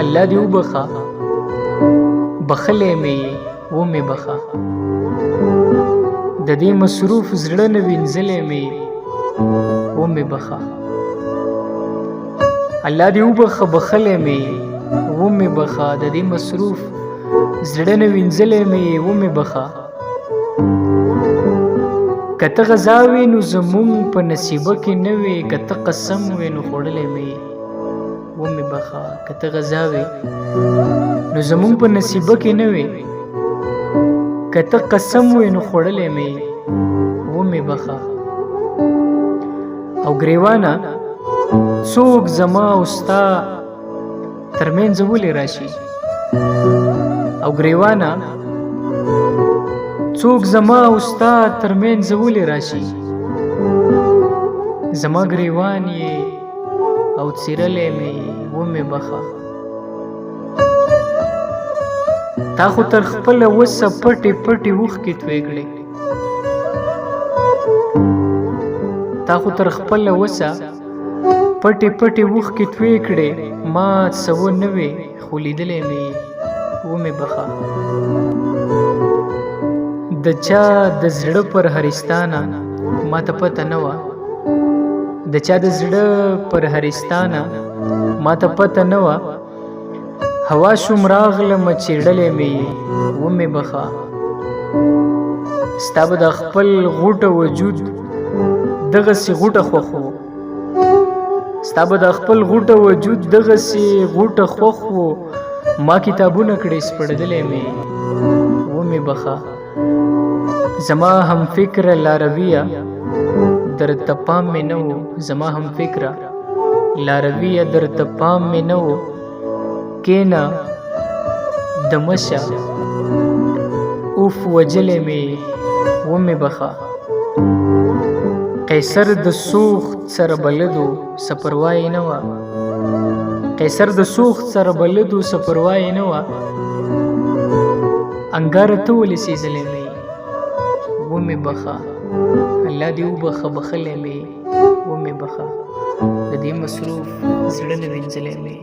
الله دې وبخه بخلې مې و مې بخه د دې مصروف زړه نه وینځلې مې و مې بخه الله دې وبخه بخلې مې و مې بخه د دې مصروف زړه نه وینځلې مې و مې بخه کته غذا وې نو زمونږ په نصیبه کې نه وې کته قسم وې نو خوړلې مې و مې بخه کته غذا وې نو زمونږ په نصیبه کې نه وې کته قسم وې نو خوړلې مې و مې بخه او ګریوانه څوک زما او ستا ترمنځ ولې راشي او ګریوانه څوک زما او ستا ترمنځ ولې راشي زما ګریوان یې او څیرلې مې و مې بخه تا خو تر خپله وسه پټې پټې اوښکې تویې کړې تا خو تر خپله وسه پټې پټې اوښکې تویې کړې ما څه ونه وې خو لیدلې مې و مې بخه د چا د زړه پر هرستانه ما ته پته نه وه د چا د زړه پر هرستانه ما ته پته نه وه هوا شوم راغلمه چیړلې مې و مې بخه ستا به د خپل غوټه وجود دغسې غوټه خوښ و ستا به د خپل غوټه وجود دغسې غوټه خوښ و ما کتابونه کړې سپړدلې مې و مې بخه زما هم فکر لارویه درته پام مې نه و زما هم فکره لارویه درته پام مې نه و کېنه د مشه اوف وجلې مې و مې بخه قیصر د سوخت سره بلدو سپروای نه وه قیصر د سوخت سره بلدو سپروای نه وه انګاره ته ولې سېزلې مې و مې بخه الله دې وبخه بخلې مې و مې بخه د دې مصروف زړه نه وینځلې مې